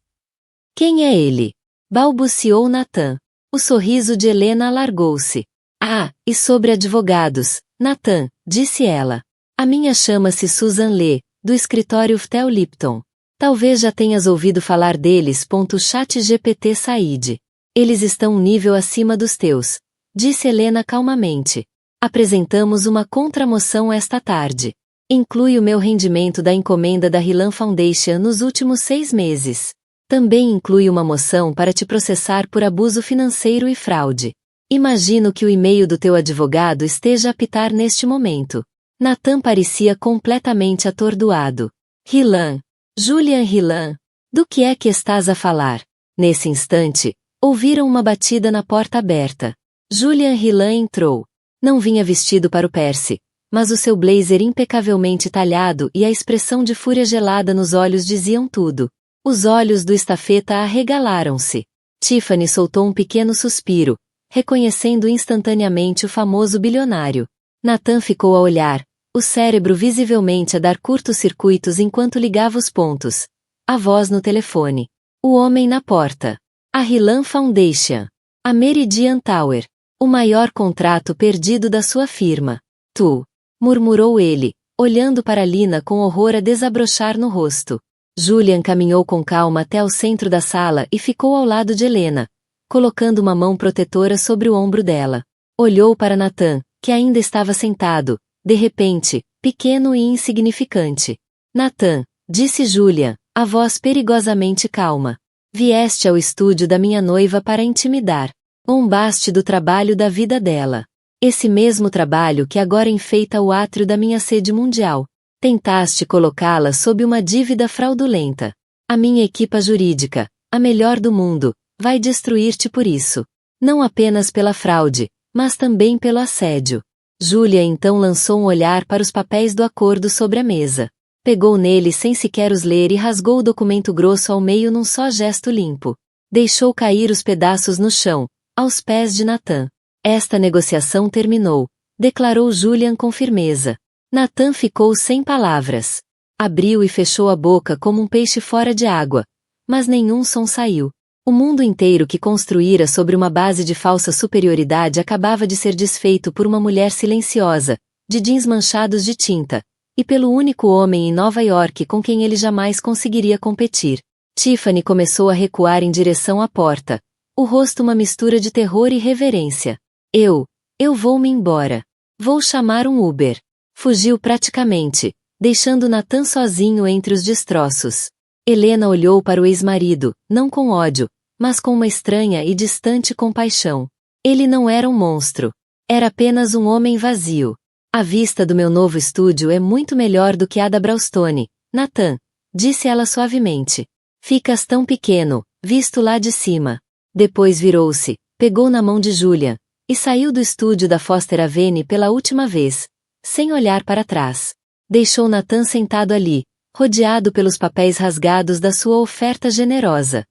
Quem é ele? Balbuciou Nathan. O sorriso de Helena alargou-se. Ah, e sobre advogados, Nathan, disse ela. A minha chama-se Susan Lee, do escritório Ftel Lipton. Talvez já tenhas ouvido falar deles. ChatGPT Said. Eles estão um nível acima dos teus, disse Helena calmamente. Apresentamos uma contramoção esta tarde. Inclui o meu rendimento da encomenda da Hillan Foundation nos últimos 6 meses. Também inclui uma moção para te processar por abuso financeiro e fraude. Imagino que o e-mail do teu advogado esteja a apitar neste momento. Nathan parecia completamente atordoado. Hillan. Julian Hillan. Do que é que estás a falar? Nesse instante, ouviram uma batida na porta aberta. Julian Hillan entrou. Não vinha vestido para o Percy, mas o seu blazer impecavelmente talhado e a expressão de fúria gelada nos olhos diziam tudo. Os olhos do estafeta arregalaram-se. Tiffany soltou um pequeno suspiro, reconhecendo instantaneamente o famoso bilionário. Nathan ficou a olhar, o cérebro visivelmente a dar curtos-circuitos enquanto ligava os pontos. A voz no telefone. O homem na porta. A Hillan Foundation. A Meridian Tower. O maior contrato perdido da sua firma. Tu. Murmurou ele, olhando para Lina com horror a desabrochar no rosto. Julian caminhou com calma até o centro da sala e ficou ao lado de Helena, colocando uma mão protetora sobre o ombro dela. Olhou para Nathan, que ainda estava sentado, de repente, pequeno e insignificante. Nathan, disse Julian, a voz perigosamente calma. Vieste ao estúdio da minha noiva para intimidar. Zombaste do trabalho da vida dela. Esse mesmo trabalho que agora enfeita o átrio da minha sede mundial. Tentaste colocá-la sob uma dívida fraudulenta. A minha equipa jurídica, a melhor do mundo, vai destruir-te por isso. Não apenas pela fraude, mas também pelo assédio. Julia então lançou um olhar para os papéis do acordo sobre a mesa. Pegou neles sem sequer os ler e rasgou o documento grosso ao meio num só gesto limpo. Deixou cair os pedaços no chão, aos pés de Nathan. Esta negociação terminou, declarou Julian com firmeza. Nathan ficou sem palavras. Abriu e fechou a boca como um peixe fora de água, mas nenhum som saiu. O mundo inteiro que construíra sobre uma base de falsa superioridade acabava de ser desfeito por uma mulher silenciosa, de jeans manchados de tinta, e pelo único homem em Nova York com quem ele jamais conseguiria competir. Tiffany começou a recuar em direção à porta, o rosto uma mistura de terror e reverência. Eu vou-me embora. Vou chamar um Uber. Fugiu praticamente, deixando Nathan sozinho entre os destroços. Helena olhou para o ex-marido, não com ódio, mas com uma estranha e distante compaixão. Ele não era um monstro. Era apenas um homem vazio. A vista do meu novo estúdio é muito melhor do que a da Brownstone, Nathan, disse ela suavemente. Ficas tão pequeno, visto lá de cima. Depois virou-se, pegou na mão de Julian, e saiu do estúdio da Foster Avenue pela última vez, sem olhar para trás. Deixou Nathan sentado ali, rodeado pelos papéis rasgados da sua oferta generosa.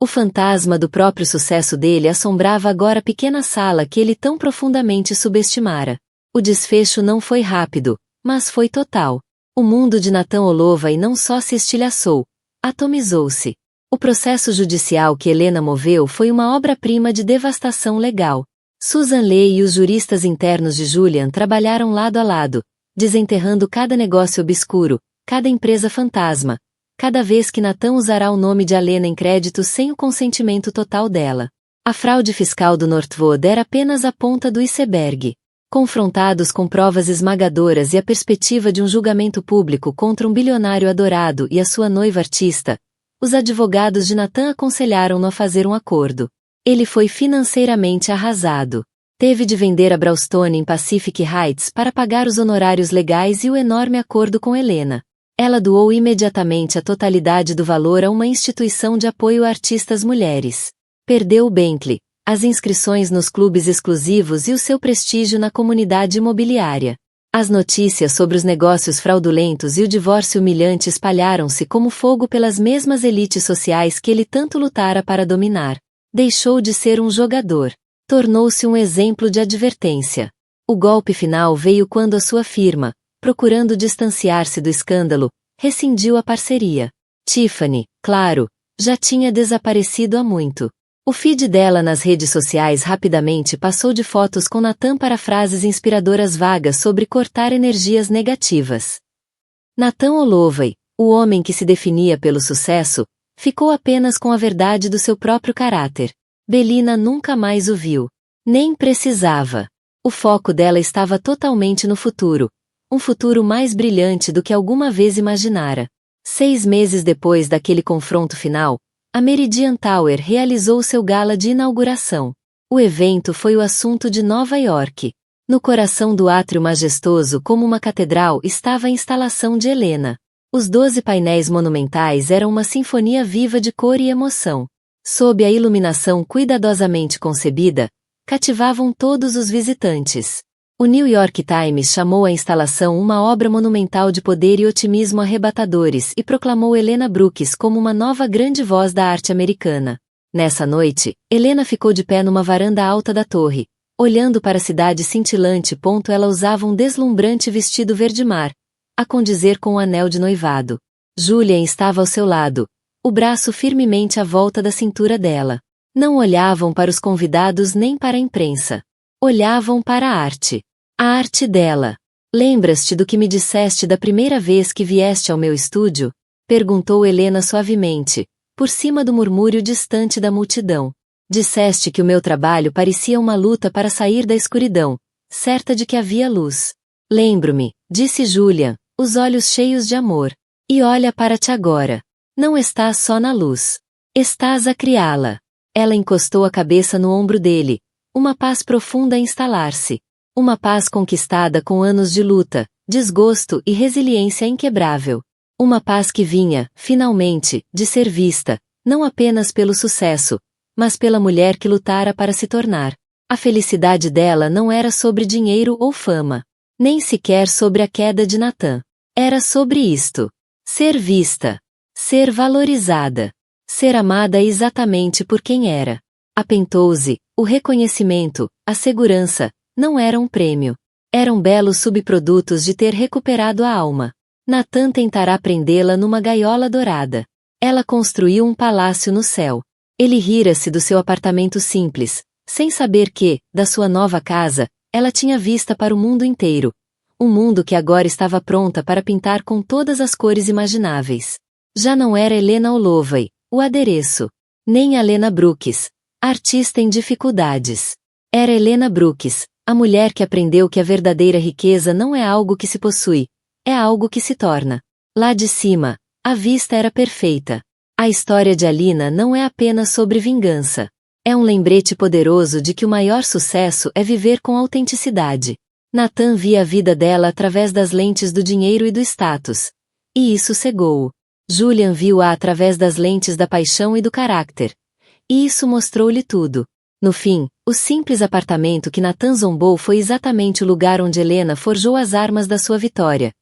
O fantasma do próprio sucesso dele assombrava agora a pequena sala que ele tão profundamente subestimara. O desfecho não foi rápido, mas foi total. O mundo de Nathan Holloway não só se estilhaçou, atomizou-se. O processo judicial que Helena moveu foi uma obra-prima de devastação legal. Susan Lee e os juristas internos de Julian trabalharam lado a lado, desenterrando cada negócio obscuro, cada empresa fantasma, cada vez que Nathan usará o nome de Helena em crédito sem o consentimento total dela. A fraude fiscal do Northwood era apenas a ponta do iceberg. Confrontados com provas esmagadoras e a perspectiva de um julgamento público contra um bilionário adorado e a sua noiva artista, os advogados de Nathan aconselharam-no a fazer um acordo. Ele foi financeiramente arrasado. Teve de vender a Brownstone em Pacific Heights para pagar os honorários legais e o enorme acordo com Helena. Ela doou imediatamente a totalidade do valor a uma instituição de apoio a artistas mulheres. Perdeu o Bentley, as inscrições nos clubes exclusivos e o seu prestígio na comunidade imobiliária. As notícias sobre os negócios fraudulentos e o divórcio humilhante espalharam-se como fogo pelas mesmas elites sociais que ele tanto lutara para dominar. Deixou de ser um jogador. Tornou-se um exemplo de advertência. O golpe final veio quando a sua firma, procurando distanciar-se do escândalo, rescindiu a parceria. Tiffany, claro, já tinha desaparecido há muito. O feed dela nas redes sociais rapidamente passou de fotos com Nathan para frases inspiradoras vagas sobre cortar energias negativas. Nathan Holloway, o homem que se definia pelo sucesso, ficou apenas com a verdade do seu próprio caráter. Belina nunca mais o viu. Nem precisava. O foco dela estava totalmente no futuro. Um futuro mais brilhante do que alguma vez imaginara. 6 meses depois daquele confronto final, a Meridian Tower realizou seu gala de inauguração. O evento foi o assunto de Nova York. No coração do átrio majestoso como uma catedral estava a instalação de Helena. Os 12 painéis monumentais eram uma sinfonia viva de cor e emoção. Sob a iluminação cuidadosamente concebida, cativavam todos os visitantes. O New York Times chamou a instalação uma obra monumental de poder e otimismo arrebatadores e proclamou Helena Brooks como uma nova grande voz da arte americana. Nessa noite, Helena ficou de pé numa varanda alta da torre, olhando para a cidade cintilante. Ela usava um deslumbrante vestido verde-mar, a condizer com o anel de noivado. Julian estava ao seu lado, o braço firmemente à volta da cintura dela. Não olhavam para os convidados nem para a imprensa. Olhavam para a arte. A arte dela. Lembras-te do que me disseste da primeira vez que vieste ao meu estúdio? Perguntou Helena suavemente, por cima do murmúrio distante da multidão. Disseste que o meu trabalho parecia uma luta para sair da escuridão, certa de que havia luz. Lembro-me, disse Julian, os olhos cheios de amor. E olha para ti agora. Não estás só na luz. Estás a criá-la. Ela encostou a cabeça no ombro dele. Uma paz profunda a instalar-se. Uma paz conquistada com anos de luta, desgosto e resiliência inquebrável. Uma paz que vinha, finalmente, de ser vista, não apenas pelo sucesso, mas pela mulher que lutara para se tornar. A felicidade dela não era sobre dinheiro ou fama. Nem sequer sobre a queda de Nathan. Era sobre isto. Ser vista. Ser valorizada. Ser amada exatamente por quem era. A pentose, o reconhecimento, a segurança, não eram um prêmio. Eram belos subprodutos de ter recuperado a alma. Nathan tentará prendê-la numa gaiola dourada. Ela construiu um palácio no céu. Ele rira-se do seu apartamento simples, sem saber que, da sua nova casa, ela tinha vista para o mundo inteiro. Um mundo que agora estava pronta para pintar com todas as cores imagináveis. Já não era Helena Holloway, o adereço. Nem Helena Brooks, artista em dificuldades. Era Helena Brooks, a mulher que aprendeu que a verdadeira riqueza não é algo que se possui, é algo que se torna. Lá de cima, a vista era perfeita. A história de Alina não é apenas sobre vingança. É um lembrete poderoso de que o maior sucesso é viver com autenticidade. Nathan via a vida dela através das lentes do dinheiro e do status. E isso cegou-o. Julian viu-a através das lentes da paixão e do caráter. E isso mostrou-lhe tudo. No fim, o simples apartamento que Nathan zombou foi exatamente o lugar onde Helena forjou as armas da sua vitória.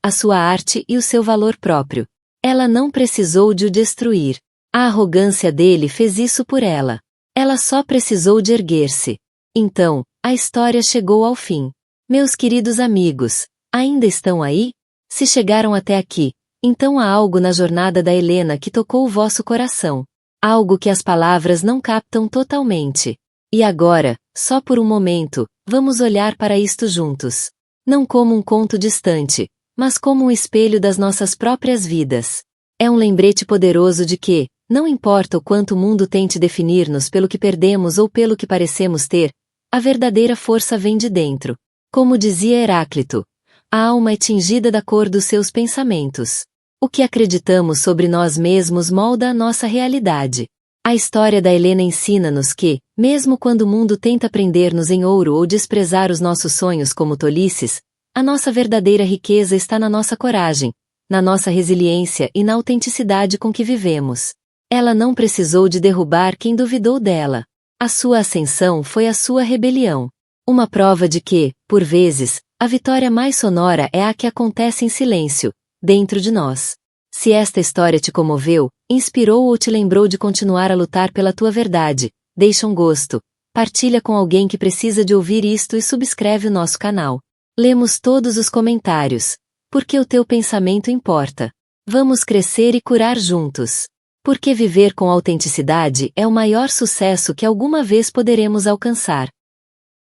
A sua arte e o seu valor próprio. Ela não precisou de o destruir. A arrogância dele fez isso por ela. Ela só precisou de erguer-se. Então, a história chegou ao fim. Meus queridos amigos, ainda estão aí? Se chegaram até aqui, então há algo na jornada da Helena que tocou o vosso coração. Algo que as palavras não captam totalmente. E agora, só por um momento, vamos olhar para isto juntos. Não como um conto distante, mas como um espelho das nossas próprias vidas. É um lembrete poderoso de que, não importa o quanto o mundo tente definir-nos pelo que perdemos ou pelo que parecemos ter, a verdadeira força vem de dentro. Como dizia Heráclito, a alma é tingida da cor dos seus pensamentos. O que acreditamos sobre nós mesmos molda a nossa realidade. A história da Helena ensina-nos que, mesmo quando o mundo tenta prender-nos em ouro ou desprezar os nossos sonhos como tolices, a nossa verdadeira riqueza está na nossa coragem, na nossa resiliência e na autenticidade com que vivemos. Ela não precisou de derrubar quem duvidou dela. A sua ascensão foi a sua rebelião. Uma prova de que, por vezes, a vitória mais sonora é a que acontece em silêncio, dentro de nós. Se esta história te comoveu, inspirou ou te lembrou de continuar a lutar pela tua verdade, deixa um gosto, partilha com alguém que precisa de ouvir isto e subscreve o nosso canal. Lemos todos os comentários, porque o teu pensamento importa. Vamos crescer e curar juntos. Porque viver com autenticidade é o maior sucesso que alguma vez poderemos alcançar.